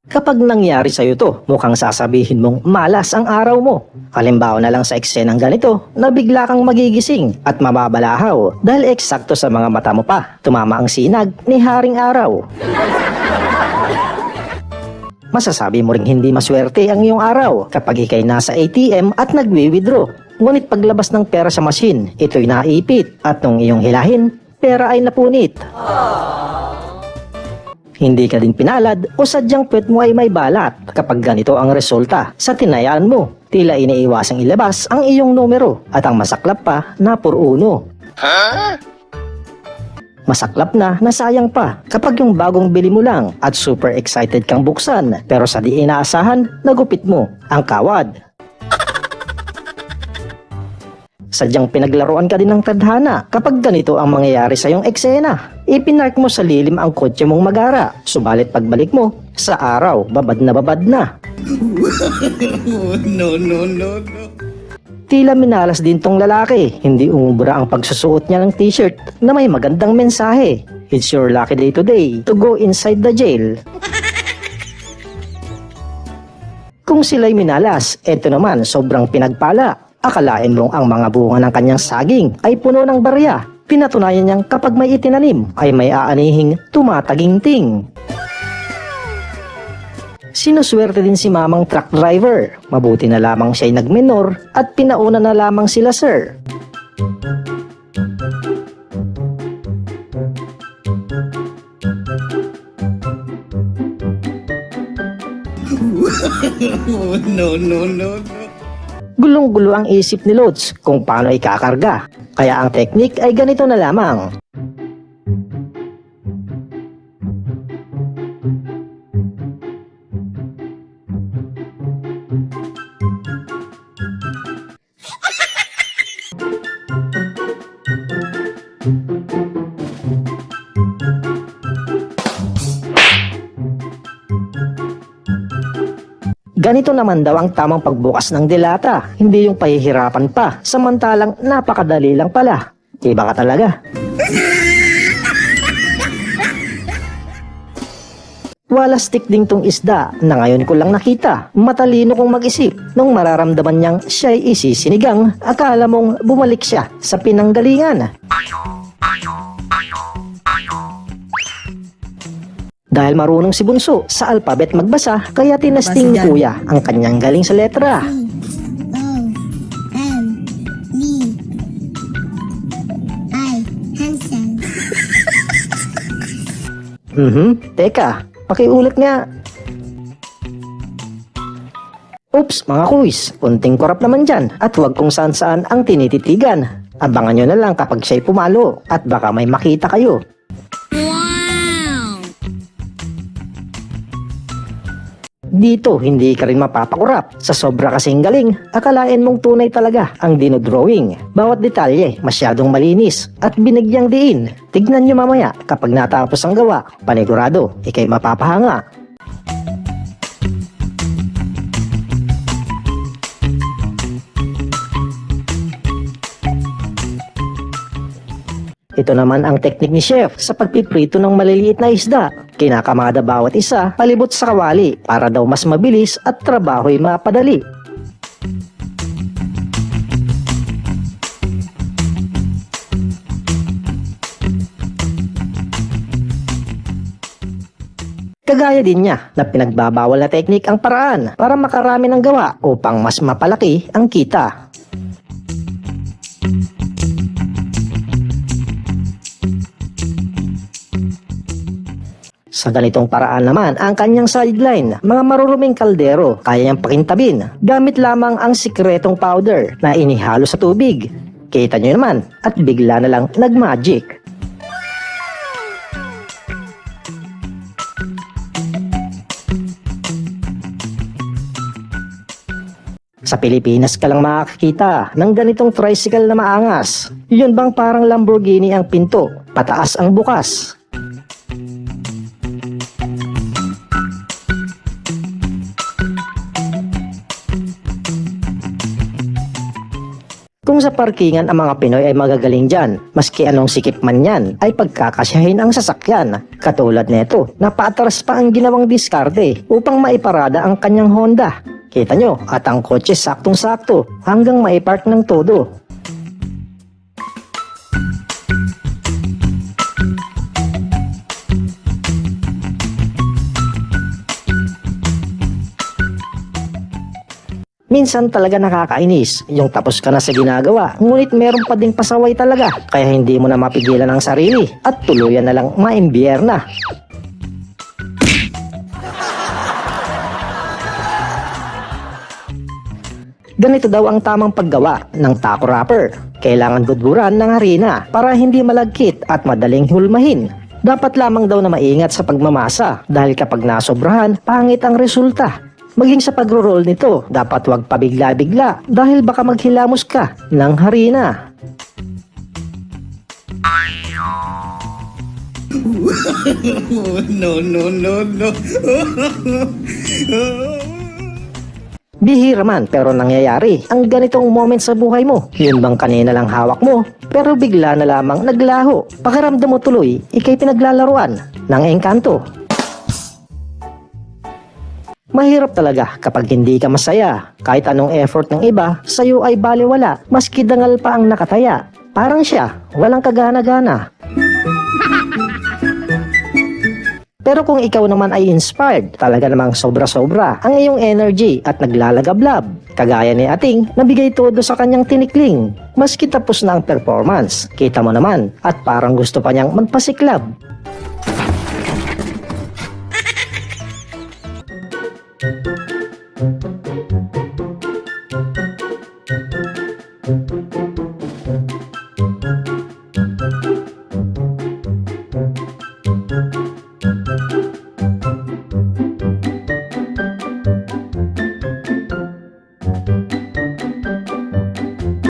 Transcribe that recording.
Kapag nangyari sa'yo to, mukhang sasabihin mong malas ang araw mo. Halimbawa na lang sa eksenang ganito na bigla kang magigising at mababalahaw dahil eksakto sa mga mata mo pa tumama ang sinag ni Haring Araw. Masasabi mo ring hindi maswerte ang iyong araw kapag ikay nasa ATM at nagwi-withdraw. Ngunit paglabas ng pera sa machine, ito'y naipit at nung iyong hilahin, pera ay napunit. Hindi ka din pinalad o sadyang puwet mo ay may balat kapag ganito ang resulta sa tinayaan mo. Tila iniiwasang ilabas ang iyong numero at ang masaklap pa na puro uno. Masaklap na nasayang pa kapag yung bagong bili mo lang at super excited kang buksan pero sa di inaasahan, nagupit mo ang kawad. Sadyang pinaglaruan ka din ng tadhana kapag ganito ang mangyayari sa iyong eksena. Ipinark mo sa lilim ang kotse mong magara, subalit pagbalik mo, sa araw, babad na babad na. No. Tila minalas din tong lalaki, hindi umubra ang pagsusuot niya ng t-shirt na may magandang mensahe. It's your lucky day today to go inside the jail. Kung sila'y minalas, eto naman sobrang pinagpala. Akalain mong ang mga bunga ng kanyang saging ay puno ng barya. Pinatunayan niyang kapag may itinanim ay may aanihing tumataginting. Sinuswerte din si mamang truck driver. Mabuti na lamang siya'y nagmenor at pinauna na lamang sila sir. No. Gulong-gulo ang isip ni Lods kung paano ikakarga. Kaya ang teknik ay ganito na lamang. Ganito naman daw ang tamang pagbukas ng dilata, hindi yung pahihirapan pa, samantalang napakadali lang pala. Iba ka talaga. Walastik ding tong isda na ngayon ko lang nakita. Matalino kong mag-isip nung mararamdaman niyang siya'y isisinigang, akala mong bumalik siya sa pinanggalingan. Dahil marunong si Bunso sa alpabet magbasa, kaya tinasting kuya ang kanyang galing sa letra. Teka, pakiulit nga. Oops, mga kuis, kunting korap naman dyan at huwag kung saan saan ang tinititigan. Abangan nyo na lang kapag siya'y pumalo at baka may makita kayo. Dito, hindi ka rin mapapakurap. Sa sobra kasing galing, akalain mong tunay talaga ang dinodrawing. Bawat detalye, masyadong malinis at binigyang diin. Tignan nyo mamaya kapag natapos ang gawa, panigurado, ikay mapapahanga. Ito naman ang teknik ni Chef sa pagpiprito ng maliliit na isda. Kinakamada bawat isa palibot sa kawali para daw mas mabilis at trabaho'y mapadali. Kagaya din niya na pinagbabawal na teknik ang paraan para makarami ng gawa upang mas mapalaki ang kita. Sa ganitong paraan naman, ang kanyang sideline, mga maruruming kaldero, kaya niyang pakintabin gamit lamang ang sikretong powder na inihalo sa tubig. Kita niyo naman at bigla na lang nagmagic. Sa Pilipinas ka lang makakita ng ganitong tricycle na maangas. Yun bang parang Lamborghini ang pinto, pataas ang bukas? Kung Kung sa parkingan ang mga Pinoy ay magagaling dyan, maski anong sikip man yan, ay pagkakasyahin ang sasakyan. Katulad nito, napaatras pa ang ginawang diskarte upang maiparada ang kanyang Honda. Kita nyo, at ang kotse saktong-sakto hanggang maipark ng todo. Minsan talaga nakakainis, yung tapos ka na sa ginagawa, ngunit meron pa ding pasaway talaga, kaya hindi mo na mapigilan ang sarili at tuluyan na lang maimbiyerna. Ganito daw ang tamang paggawa ng taco wrapper. Kailangan gudguran ng harina para hindi malagkit at madaling hulmahin. Dapat lamang daw na maingat sa pagmamasa dahil kapag nasobrahan, pangit ang resulta. Maging sa pagro-roll nito, dapat wag pabigla-bigla dahil baka maghilamos ka ng harina. No, no, no, no. Bihira man pero nangyayari ang ganitong moment sa buhay mo. Yun bang kanina lang hawak mo pero bigla na lamang naglaho. Pakiramdam mo tuloy, ikay pinaglalaruan ng engkanto. Mahirap talaga kapag hindi ka masaya. Kahit anong effort ng iba, sa'yo ay baliwala. Maski dangal pa ang nakataya. Parang siya, walang kagana-gana. Pero kung ikaw naman ay inspired, talaga namang sobra-sobra ang iyong energy at naglalagablab. Kagaya ni Ating, nabigay todo sa kanyang tinikling. Maski tapos na ang performance, kita mo naman, at parang gusto pa niyang magpasiklab.